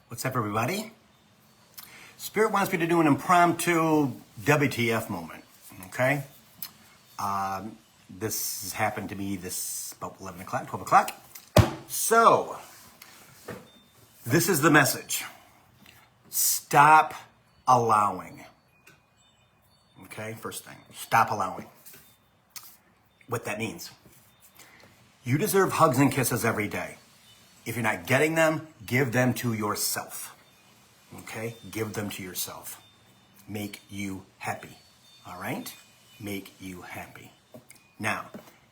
What's up, everybody? Spirit wants me to do an impromptu WTF moment, okay? This has happened to me about 11 o'clock, 12 o'clock. So, this is the message. Stop allowing. Okay, first thing, stop allowing. What that means. You deserve hugs and kisses every day. If you're not getting them, give them to yourself. Okay? Give them to yourself. Make you happy. All right? Make you happy. Now,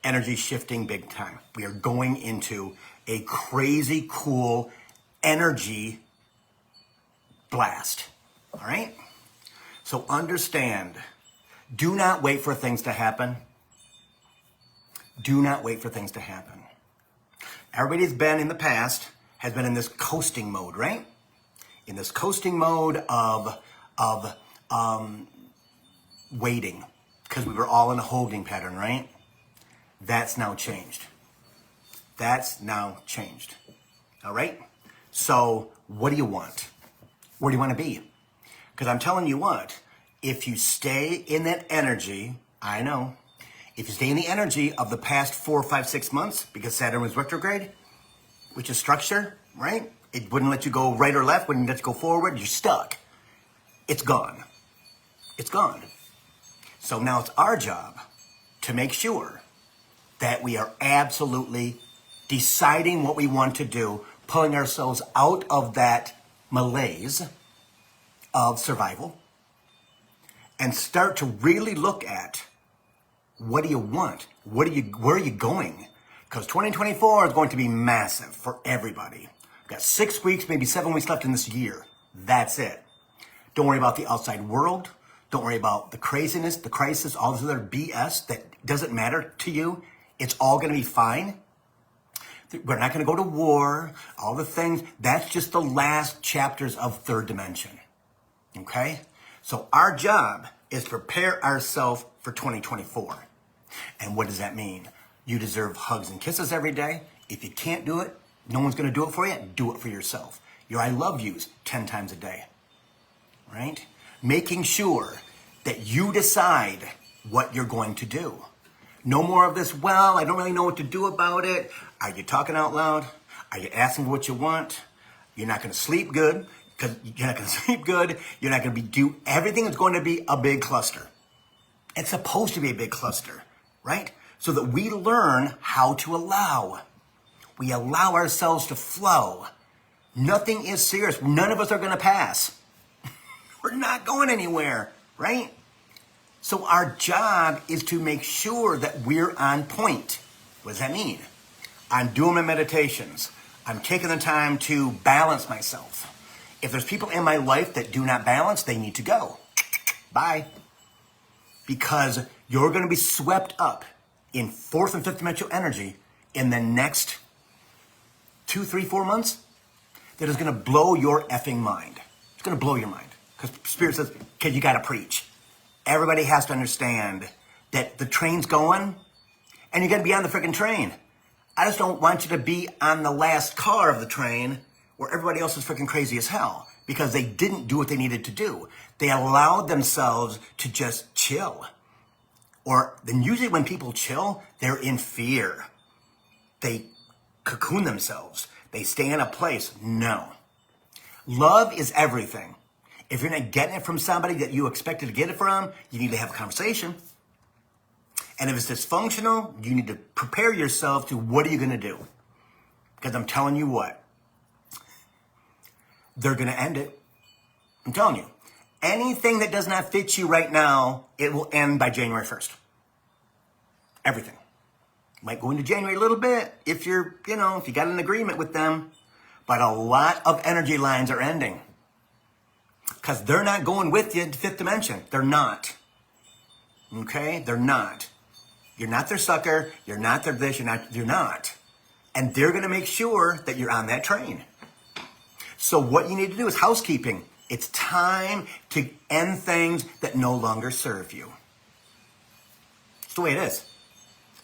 energy shifting big time. We are going into a crazy cool energy blast. All right? So understand, do not wait for things to happen. Do not wait for things to happen. Everybody's been in the past, has been in this coasting mode, right? In this coasting mode of waiting, because we were all in a holding pattern, right? That's now changed. That's now changed. All right? So what do you want? Where do you want to be? Because I'm telling you what, if you stay in that energy, I know, if you stay in the energy of the past 4, 5, 6 months, because Saturn was retrograde, which is structure, right? It wouldn't let you go right or left, wouldn't let you go forward, you're stuck. It's gone. It's gone. So now it's our job to make sure that we are absolutely deciding what we want to do, pulling ourselves out of that malaise of survival, and start to really look at what do you want? Where are you going? Because 2024 is going to be massive for everybody. We've got 6 weeks, maybe 7 weeks left in this year. That's it. Don't worry about the outside world. Don't worry about the craziness, the crisis, all this other BS that doesn't matter to you. It's all going to be fine. We're not going to go to war, all the things. That's just the last chapters of third dimension. Okay? So our job is to prepare ourselves for 2024. And what does that mean? You deserve hugs and kisses every day. If you can't do it, no one's going to do it for you. Do it for yourself. Your I love yous 10 times a day. Right? Making sure that you decide what you're going to do. No more of this, well, I don't really know what to do about it. Are you talking out loud? Are you asking for what you want? You're not going to sleep good. Because you're not going to sleep good. You're not going to do everything is going to be a big cluster. It's supposed to be a big cluster, right? So that we learn how to allow. We allow ourselves to flow. Nothing is serious. None of us are going to pass. We're not going anywhere, right? So our job is to make sure that we're on point. What does that mean? I'm doing my meditations. I'm taking the time to balance myself. If there's people in my life that do not balance, they need to go. Bye. Because you're going to be swept up in 4th and 5th dimensional energy in the next 2, 3, 4 months that is going to blow your effing mind. It's going to blow your mind. Because Spirit says, okay, you got to preach. Everybody has to understand that the train's going and you're going to be on the freaking train. I just don't want you to be on the last car of the train where everybody else is freaking crazy as hell because they didn't do what they needed to do. They allowed themselves to just chill. Or then usually when people chill, they're in fear. They cocoon themselves. They stay in a place. No. Love is everything. If you're not getting it from somebody that you expected to get it from, you need to have a conversation. And if it's dysfunctional, you need to prepare yourself to what are you going to do? Because I'm telling you what. They're going to end it. I'm telling you. Anything that does not fit you right now, it will end by January 1st. Everything. Might go into January a little bit if you're, if you got an agreement with them. But a lot of energy lines are ending. Because they're not going with you into 5th dimension. They're not. Okay? They're not. You're not their sucker. You're not their this. You're not. And they're going to make sure that you're on that train. So what you need to do is housekeeping. It's time to end things that no longer serve you. It's the way it is.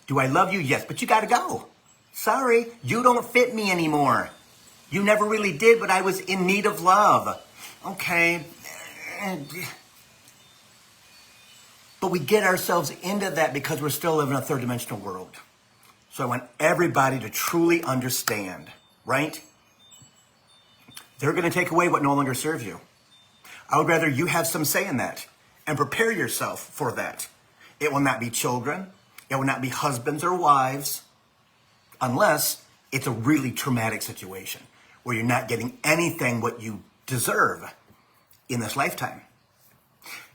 Do I love you? Yes, but you got to go. Sorry, you don't fit me anymore. You never really did, but I was in need of love. Okay. But we get ourselves into that because we're still living in a third dimensional world. So I want everybody to truly understand, right? They're going to take away what no longer serves you. I would rather you have some say in that and prepare yourself for that. It will not be children. It will not be husbands or wives, unless it's a really traumatic situation where you're not getting anything what you deserve in this lifetime.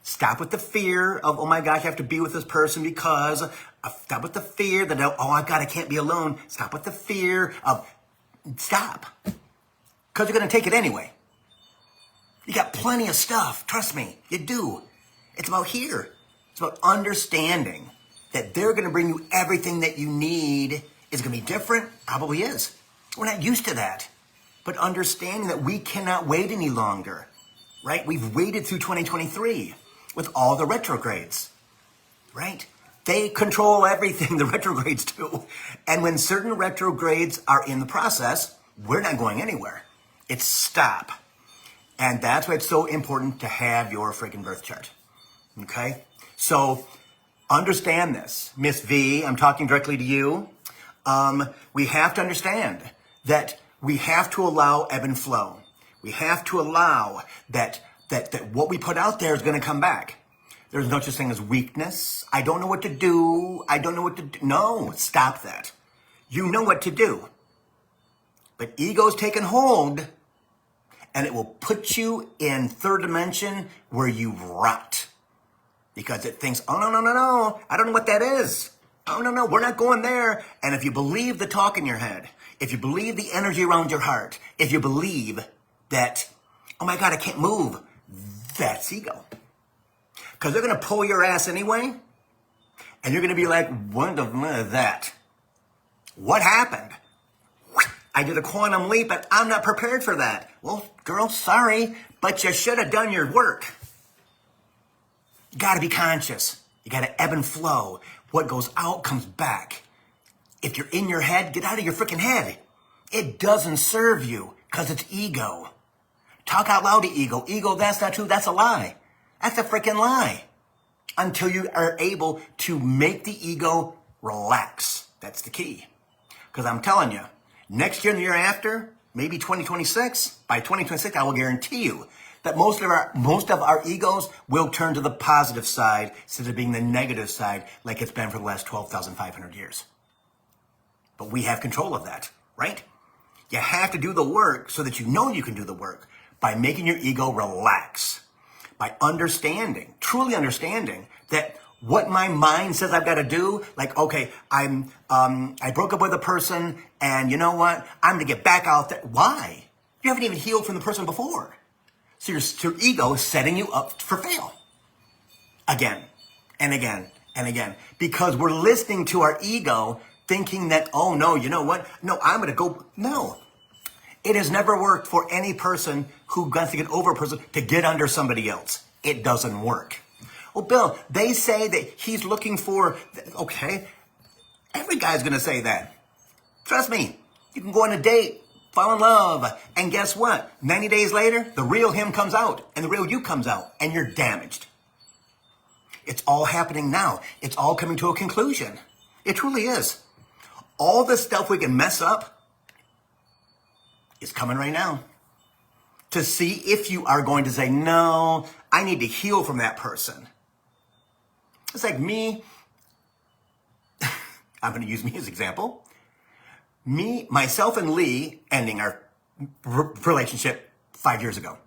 Stop with the fear of, oh my gosh, I have to be with this person because. Stop with the fear that, oh my God, I can't be alone. Stop with the fear of, stop. Because you're going to take it anyway. You got plenty of stuff. Trust me, you do. It's about here. It's about understanding that they're going to bring you everything that you need. Is it going to be different? Probably is. We're not used to that. But understanding that we cannot wait any longer, right? We've waited through 2023 with all the retrogrades, right? They control everything, the retrogrades do. And when certain retrogrades are in the process, we're not going anywhere. It's stop. And that's why it's so important to have your freaking birth chart. Okay? So understand this. Miss V, I'm talking directly to you. We have to understand that we have to allow ebb and flow. We have to allow that what we put out there is going to come back. There's no such thing as weakness. I don't know what to do. I don't know what to do. No, stop that. You know what to do. But ego's taken hold, and it will put you in third dimension where you rot. Because it thinks, oh, no, I don't know what that is. Oh, no, we're not going there. And if you believe the talk in your head, if you believe the energy around your heart, if you believe that, oh my God, I can't move, that's ego. Because they're going to pull your ass anyway, and you're going to be like, what of that? What happened? I did a quantum leap, and I'm not prepared for that. Well, girl, sorry, but you should have done your work. You got to be conscious. You got to ebb and flow. What goes out comes back. If you're in your head, get out of your freaking head. It doesn't serve you because it's ego. Talk out loud to ego. Ego, that's not true. That's a lie. That's a freaking lie. Until you are able to make the ego relax. That's the key. Because I'm telling you, next year and the year after, maybe 2026, by 2026, I will guarantee you that most of our egos will turn to the positive side instead of being the negative side like it's been for the last 12,500 years. But we have control of that, right? You have to do the work so that you know you can do the work by making your ego relax. By understanding, truly understanding that what my mind says I've got to do, like, okay, I broke up with a person and you know what? I'm going to get back out there. Why? You haven't even healed from the person before. So your ego is setting you up for fail. Again and again and again. Because we're listening to our ego thinking that, oh no, you know what? No, I'm going to go. No. It has never worked for any person who wants to get over a person to get under somebody else. It doesn't work. Well, Bill, they say that he's looking for, okay, every guy's going to say that. Trust me, you can go on a date, fall in love, and guess what? 90 days later, the real him comes out, and the real you comes out, and you're damaged. It's all happening now. It's all coming to a conclusion. It truly is. All the stuff we can mess up, is coming right now to see if you are going to say, no, I need to heal from that person. It's like me. I'm going to use me as an example. Myself and Lee ending our relationship 5 years ago.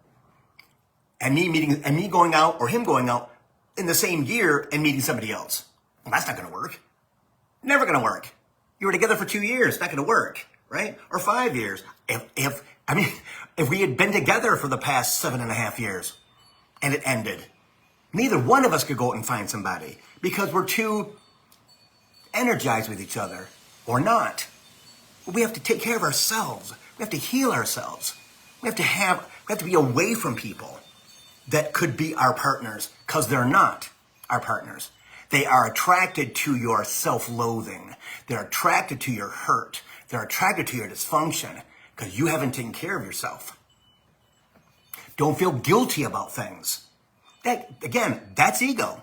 And me going out or him going out in the same year and meeting somebody else. Well, that's not going to work. Never going to work. You were together for 2 years. Not going to work. Right? Or 5 years. If we had been together for the past 7.5 years and it ended, neither one of us could go out and find somebody because we're too energized with each other or not. We have to take care of ourselves. We have to heal ourselves. We have to be away from people that could be our partners because they're not our partners. They are attracted to your self-loathing. They're attracted to your hurt. They're attracted to your dysfunction because you haven't taken care of yourself. Don't feel guilty about things. That, again, that's ego.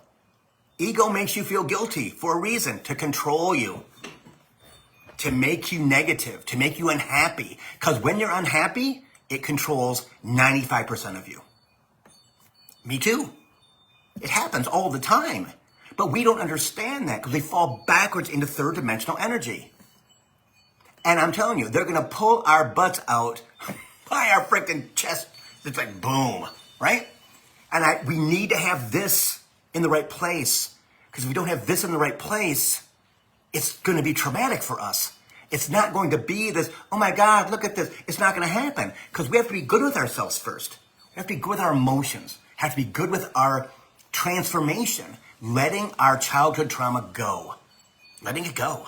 Ego makes you feel guilty for a reason, to control you, to make you negative, to make you unhappy. Because when you're unhappy, it controls 95% of you. Me too. It happens all the time. But we don't understand that because we fall backwards into third dimensional energy. And I'm telling you, they're going to pull our butts out by our freaking chest. It's like boom, right? And we need to have this in the right place. Because if we don't have this in the right place, it's going to be traumatic for us. It's not going to be this, oh my God, look at this. It's not going to happen. Because we have to be good with ourselves first. We have to be good with our emotions. Have to be good with our transformation. Letting our childhood trauma go. Letting it go.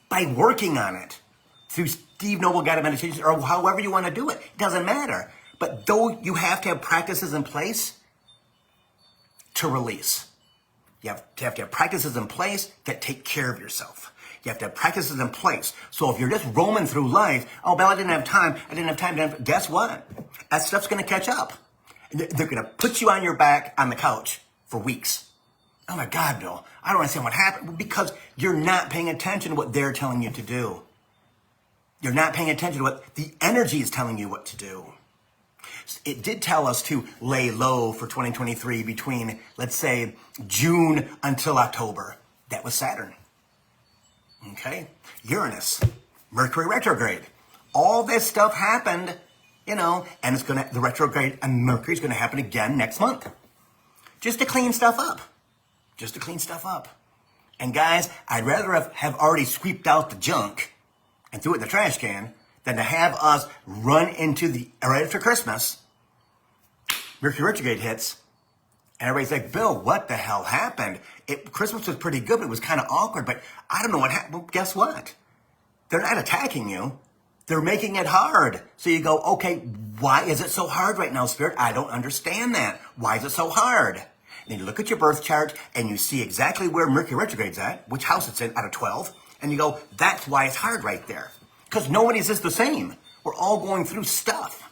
By working on it. Through Steve Noble guided meditation or however you want to do it. It doesn't matter. But though you have to have practices in place to release. You have to have practices in place that take care of yourself. You have to have practices in place. So if you're just roaming through life, oh, Bill, I didn't have time. Guess what? That stuff's going to catch up. They're going to put you on your back on the couch for weeks. Oh my God, Bill, I don't understand what happened. Because you're not paying attention to what they're telling you to do. You're not paying attention to what the energy is telling you what to do. It did tell us to lay low for 2023 between, let's say, June until October. That was Saturn. Okay? Uranus, Mercury retrograde. All this stuff happened, and the retrograde and Mercury's going to happen again next month. Just to clean stuff up. And guys, I'd rather have already sweeped out the junk and threw it in the trash can than to have us run into right after Christmas, Mercury retrograde hits, and everybody's like, Bill, what the hell happened? Christmas was pretty good, but it was kind of awkward, but I don't know what happened. Well, guess what? They're not attacking you. They're making it hard. So you go, okay, why is it so hard right now, Spirit? I don't understand that. Why is it so hard? Then you look at your birth chart and you see exactly where Mercury retrograde's at, which house it's in out of 12, and you go, that's why it's hard right there. Because nobody's just the same. We're all going through stuff.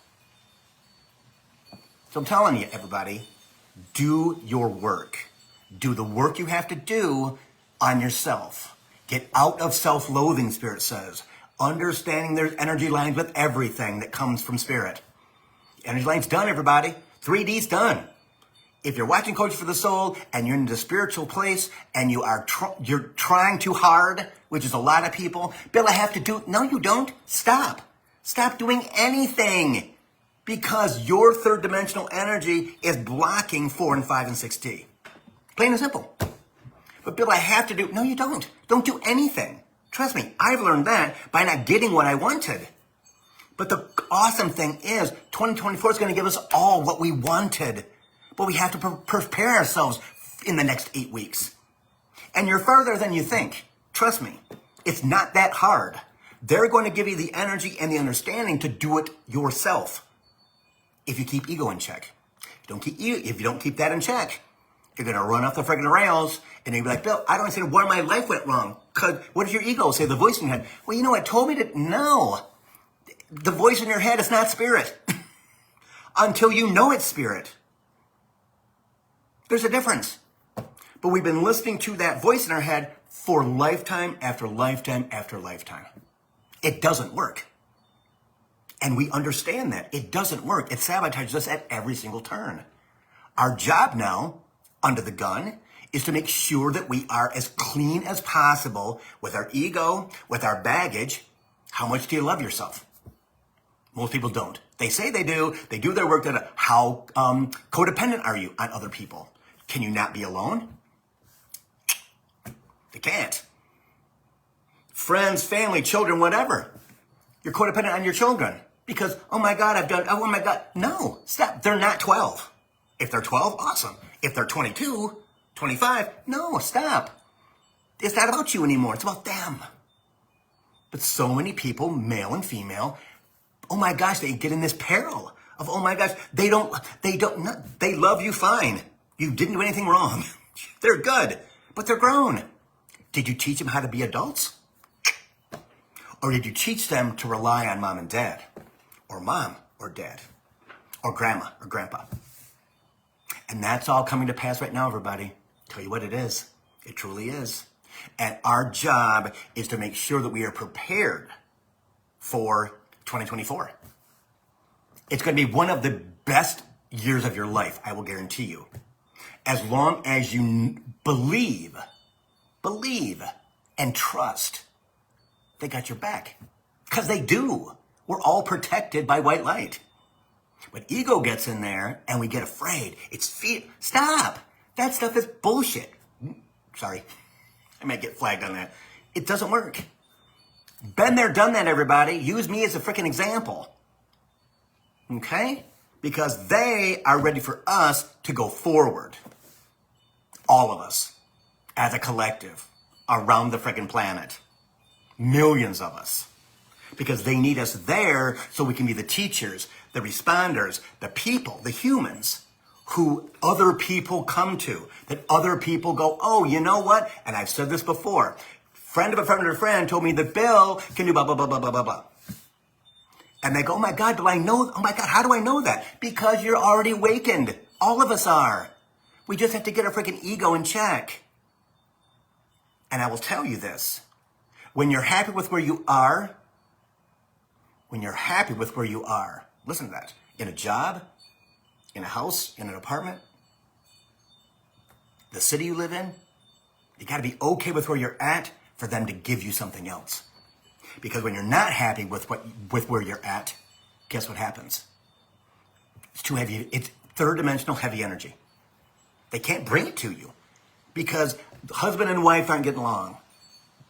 So I'm telling you, everybody, do your work. Do the work you have to do on yourself. Get out of self-loathing, Spirit says. Understanding there's energy lines with everything that comes from Spirit. Energy line's done, everybody. 3D's done. If you're watching Coaching for the Soul and you're in the spiritual place and you're trying too hard, which is a lot of people, Bill, I have to do. No, you don't. Stop. Stop doing anything because your third dimensional energy is blocking 4 and 5 and 6D. Plain and simple. But Bill, I have to do. No, you don't. Don't do anything. Trust me, I've learned that by not getting what I wanted. But the awesome thing is 2024 is going to give us all what we wanted. But we have to prepare ourselves in the next 8 weeks. And you're further than you think. Trust me, it's not that hard. They're going to give you the energy and the understanding to do it yourself. If you keep ego in check. If you don't keep that in check, you're going to run off the friggin' rails and you'll be like, Bill, I don't understand where my life went wrong. Because what does your ego say? The voice in your head. Well, it told me to. No. The voice in your head is not Spirit. Until you know it's Spirit. There's a difference. But we've been listening to that voice in our head for lifetime after lifetime after lifetime. It doesn't work. And we understand that. It doesn't work. It sabotages us at every single turn. Our job now, under the gun, is to make sure that we are as clean as possible with our ego, with our baggage. How much do you love yourself? Most people don't. They say they do. They do their work. How codependent are you on other people? Can you not be alone? They can't. Friends, family, children, whatever. You're codependent on your children. Because, oh my God, oh my God. No, stop. They're not 12. If they're 12, awesome. If they're 22, 25, no, stop. It's not about you anymore. It's about them. But so many people, male and female, oh my gosh, they get in this peril of, oh my gosh, they love you fine. You didn't do anything wrong. They're good, but they're grown. Did you teach them how to be adults? Or did you teach them to rely on mom and dad? or mom or dad or grandma or grandpa. And that's all coming to pass right now, everybody. Tell you what it is. It truly is. And our job is to make sure that we are prepared for 2024. It's going to be one of the best years of your life, I will guarantee you. As long as you believe, and trust, they got your back. Because they do. We're all protected by white light. But ego gets in there and we get afraid. It's fear. Stop. That stuff is bullshit. Sorry. I might get flagged on that. It doesn't work. Been there, done that, everybody. Use me as a freaking example. Okay? Because they are ready for us to go forward. All of us. As a collective. Around the freaking planet. Millions of us. Because they need us there so we can be the teachers, the responders, the people, the humans who other people come to. That other people go, oh, you know what? And I've said this before. Friend of a friend of a friend told me that Bill can do blah, blah, blah, blah, blah, blah, blah. And they go, oh my God, Bill, I know, oh my God, how do I know that? Because you're already awakened. All of us are. We just have to get our freaking ego in check. And I will tell you this. When you're happy with where you are, listen to that, in a job, in a house, in an apartment, the city you live in, you got to be okay with where you're at for them to give you something else. Because when you're not happy with where you're at, guess what happens? It's too heavy. It's third dimensional heavy energy. They can't bring it to you because husband and wife aren't getting along.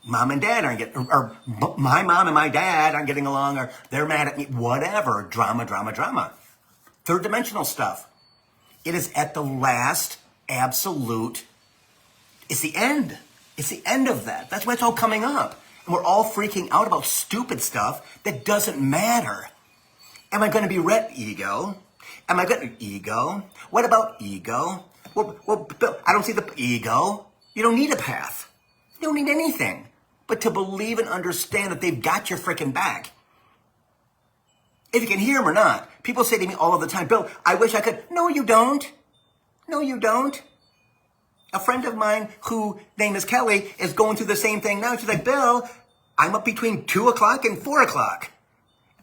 Mom and dad aren't getting, or my mom and my dad aren't getting along, or they're mad at me, whatever. Drama, drama, drama. Third dimensional stuff. It is at the last absolute, it's the end. It's the end of that. That's why it's all coming up. And we're all freaking out about stupid stuff that doesn't matter. Am I going to be ego? Am I going to ego? What about ego? Well, Bill, I don't see the ego. You don't need a path. You don't need anything but to believe and understand that they've got your freaking back. If you can hear them or not. People say to me all of the time, Bill, I wish I could. No, you don't. No, you don't. A friend of mine whose name is Kelly is going through the same thing now. She's like, Bill, I'm up between 2 o'clock and 4 o'clock.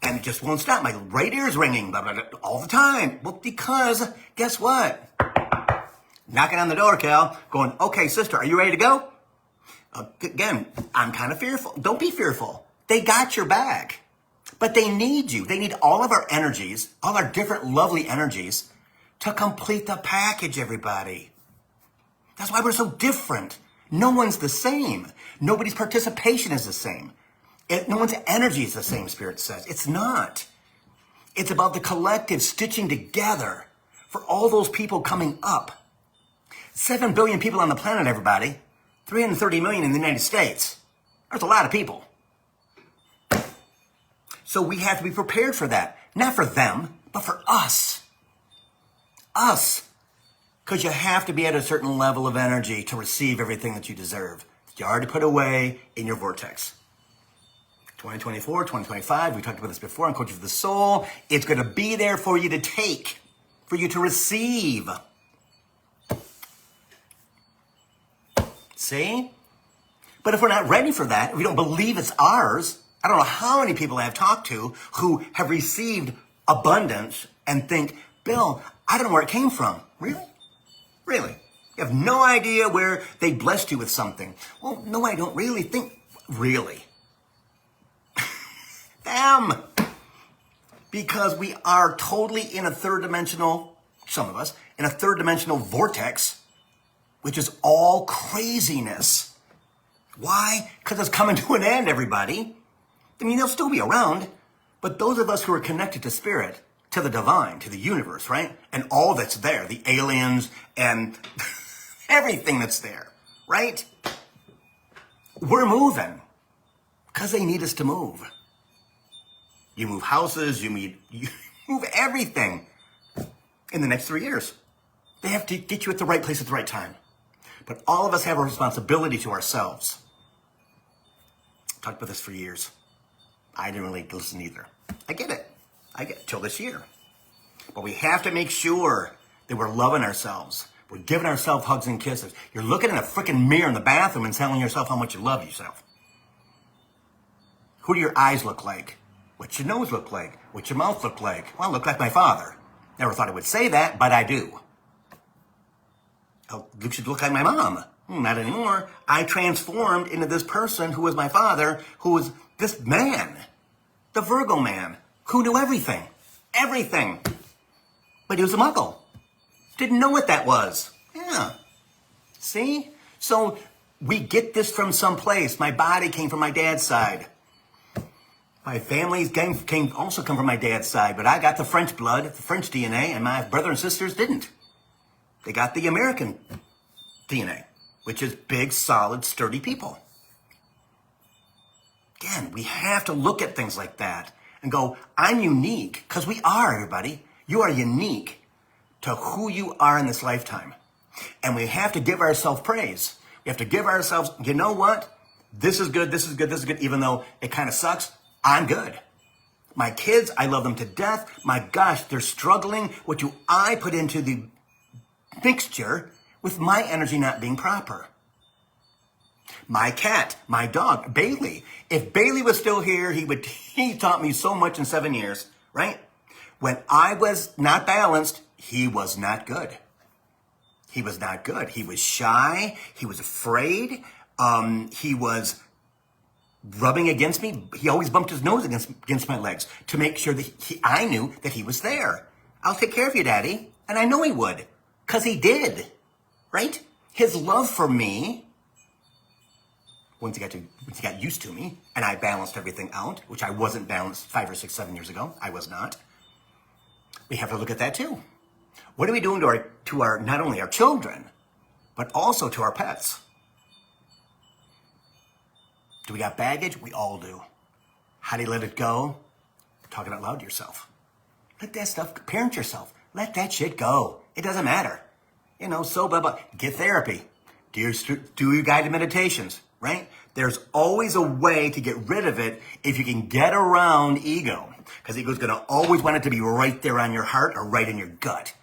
And it just won't stop. My right ear's ringing blah, blah, blah, all the time. Well, because guess what? Knocking on the door, Cal, going, okay, sister, are you ready to go? Again, I'm kind of fearful. Don't be fearful. They got your back. But they need you. They need all of our energies, all our different lovely energies to complete the package, everybody. That's why we're so different. No one's the same. Nobody's participation is the same. No one's energy is the same, Spirit says. It's not. It's about the collective stitching together for all those people coming up. 7 billion people on the planet, everybody. 330 million in the United States. That's a lot of people. So we have to be prepared for that. Not for them, but for us. Us. Because you have to be at a certain level of energy to receive everything that you deserve. That you already put away in your vortex. 2024, 2025, we talked about this before on Coaching for the Soul. It's going to be there for you to take, for you to receive. See? But if we're not ready for that, if we don't believe it's ours, I don't know how many people I have talked to who have received abundance and think, Bill, I don't know where it came from. Really? Really? You have no idea where they blessed you with something. Well, no, I don't really think. Really? Damn. Because we are totally in a third dimensional, some of us, in a third dimensional vortex, which is all craziness. Why? Because it's coming to an end, everybody. I mean, they'll still be around, but those of us who are connected to spirit, to the divine, to the universe, right? And all that's there, the aliens and everything that's there, right? We're moving because they need us to move. You move houses, you move everything in the next 3 years. They have to get you at the right place at the right time. But all of us have a responsibility to ourselves. I've talked about this for years. I didn't really listen either. I get it. I get till this year. But we have to make sure that we're loving ourselves. We're giving ourselves hugs and kisses. You're looking in a freaking mirror in the bathroom and telling yourself how much you love yourself. Who do your eyes look like? What's your nose look like? What's your mouth look like? Well, I look like my father. Never thought I would say that, but I do. Oh, you should look like my mom. Not anymore. I transformed into this person who was my father, who was this man, the Virgo man, who knew everything. Everything. But he was a muggle. Didn't know what that was. Yeah. See? So we get this from someplace. My body came from my dad's side. My family also come from my dad's side, but I got the French blood, the French DNA, and my brother and sisters didn't. They got the American DNA, which is big, solid, sturdy people. Again, we have to look at things like that and go, I'm unique, because we are, everybody. You are unique to who you are in this lifetime. And we have to give ourselves praise. We have to give ourselves, you know what? This is good, this is good, this is good, even though it kind of sucks. I'm good. My kids, I love them to death. My gosh, they're struggling. What do I put into the mixture with my energy not being proper? My cat, my dog, Bailey. If Bailey was still here, he taught me so much in 7 years, right? When I was not balanced, he was not good. He was not good. He was shy. He was afraid. He was rubbing against me. He always bumped his nose against my legs to make sure that I knew that he was there. I'll take care of you, Daddy. And I know he would, because he did, right? His love for me, once he got used to me, and I balanced everything out, which I wasn't balanced 5 or 6, 7 years ago. I was not. We have to look at that too. What are we doing to our not only our children, but also to our pets? Do we got baggage? We all do. How do you let it go? Talk it out loud to yourself. Let that stuff, parent yourself. Let that shit go. It doesn't matter. So blah, blah. Get therapy. Do your guided meditations, right? There's always a way to get rid of it if you can get around ego. Because ego's going to always want it to be right there on your heart or right in your gut,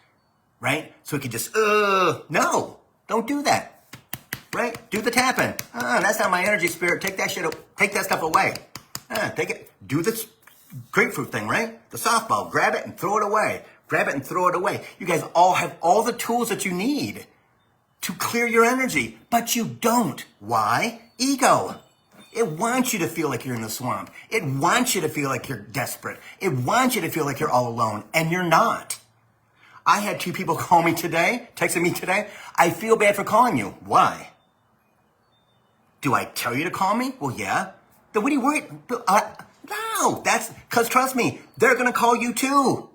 right? So it can just, no, don't do that. Right? Do the tapping. That's not my energy, spirit. Take that stuff away. Take it. Do this grapefruit thing, right? The softball. Grab it and throw it away. Grab it and throw it away. You guys all have all the tools that you need to clear your energy, but you don't. Why? Ego. It wants you to feel like you're in the swamp. It wants you to feel like you're desperate. It wants you to feel like you're all alone, and you're not. I had 2 people call me today, texting me today. I feel bad for calling you. Why? Do I tell you to call me? Well, yeah. Then what are you worried? No, that's because trust me, they're going to call you too.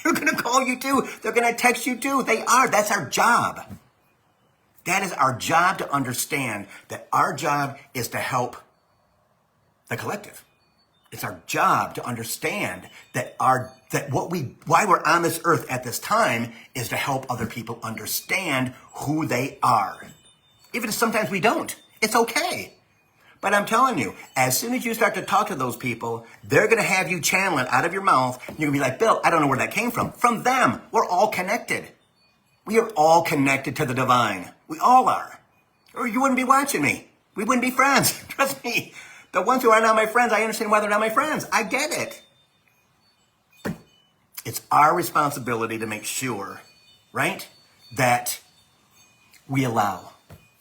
They're going to call you too. They're going to text you too. They are. That's our job. That is our job, to understand that our job is to help the collective. It's our job to understand that why we're on this earth at this time is to help other people understand who they are. Even if sometimes we don't. It's okay. But I'm telling you, as soon as you start to talk to those people, they're going to have you channel it out of your mouth. And you're going to be like, Bill, I don't know where that came from. From them. We're all connected. We are all connected to the divine. We all are. Or you wouldn't be watching me. We wouldn't be friends. Trust me. The ones who are not my friends, I understand why they're not my friends. I get it. It's our responsibility to make sure, right, that we allow,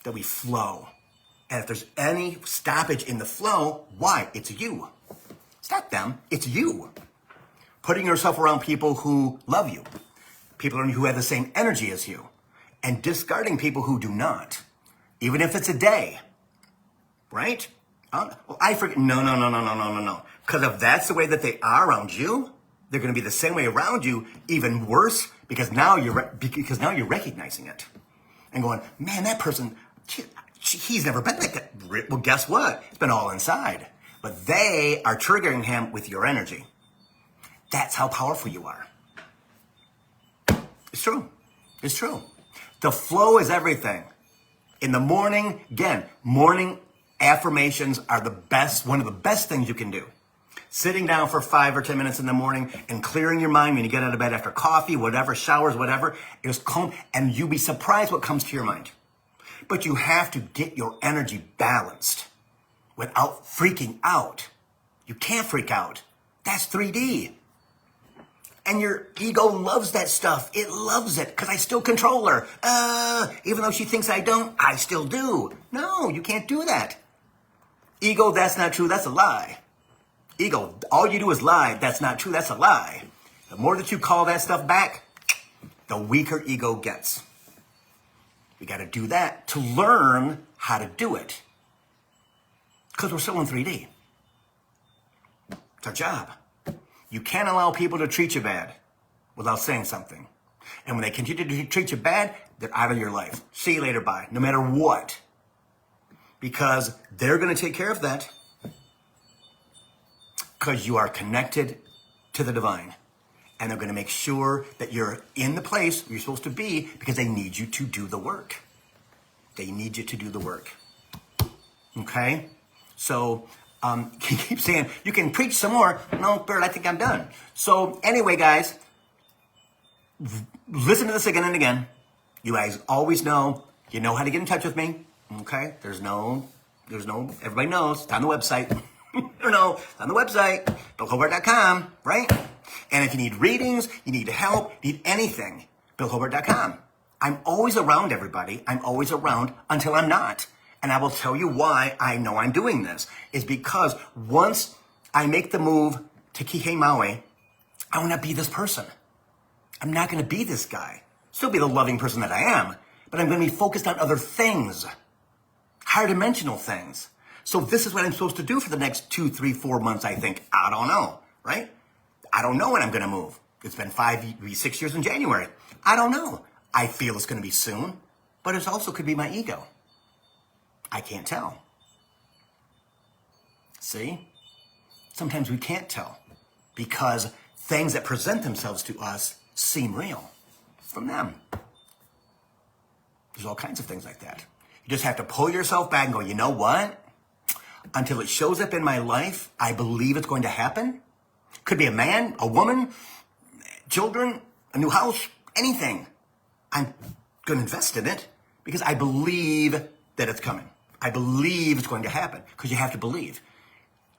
that we flow. And if there's any stoppage in the flow, why? It's you. It's not them. It's you. Putting yourself around people who love you, people who have the same energy as you, and discarding people who do not, even if it's a day, right? I forget. No. Because if that's the way that they are around you, they're going to be the same way around you, even worse, because now you're recognizing it and going, man, that person, he's never been like that. Well, guess what? It's been all inside. But they are triggering him with your energy. That's how powerful you are. It's true. It's true. The flow is everything. In the morning, again, morning affirmations are one of the best things you can do. Sitting down for 5 or 10 minutes in the morning and clearing your mind when you get out of bed after coffee, whatever, showers, whatever, is calm, and you'll be surprised what comes to your mind. But you have to get your energy balanced without freaking out. You can't freak out. That's 3D. And your ego loves that stuff. It loves it because I still control her. Even though she thinks I don't, I still do. No, you can't do that. Ego, that's not true. That's a lie. Ego, all you do is lie. That's not true. That's a lie. The more that you call that stuff back, the weaker ego gets. We got to do that to learn how to do it. Because we're still in 3D. It's our job. You can't allow people to treat you bad without saying something. And when they continue to treat you bad, they're out of your life. See you later, bye. No matter what. Because they're going to take care of that. Because you are connected to the divine. And they're going to make sure that you're in the place where you're supposed to be because they need you to do the work. They need you to do the work. Okay? So, he keeps saying, you can preach some more. No, Bert, I think I'm done. So anyway, guys, listen to this again and again. You guys always know, you know how to get in touch with me. Okay? There's no, everybody knows. It's on the website. It's on the website, billhobart.com, right? And if you need readings, you need help, need anything, billhobart.com. I'm always around, everybody. I'm always around until I'm not. And I will tell you why I know I'm doing this. Is because once I make the move to Kihei Maui, I want to be this person. I'm not going to be this guy. Still be the loving person that I am. But I'm going to be focused on other things. Higher dimensional things. So this is what I'm supposed to do for the next 2, 3, 4 months, I think. I don't know, right? I don't know when I'm going to move. It's been 6 years in January. I don't know. I feel it's going to be soon. But it also could be my ego. I can't tell. See? Sometimes we can't tell because things that present themselves to us seem real from them. There's all kinds of things like that. You just have to pull yourself back and go, you know what? Until it shows up in my life, I believe it's going to happen. Could be a man, a woman, children, a new house, anything. I'm going to invest in it because I believe that it's coming. I believe it's going to happen because you have to believe.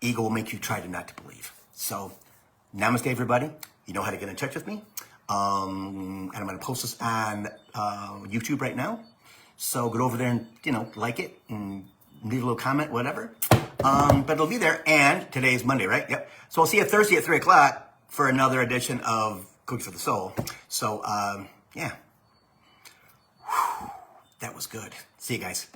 Ego will make you try to not to believe. So, namaste, everybody. You know how to get in touch with me. And I'm going to post this on YouTube right now. So, go over there and, like it and leave a little comment, whatever. But it'll be there. And today's Monday, right? Yep. So, I'll see you Thursday at 3 o'clock for another edition of Coaching for the Soul. So, yeah. Whew. That was good. See you guys.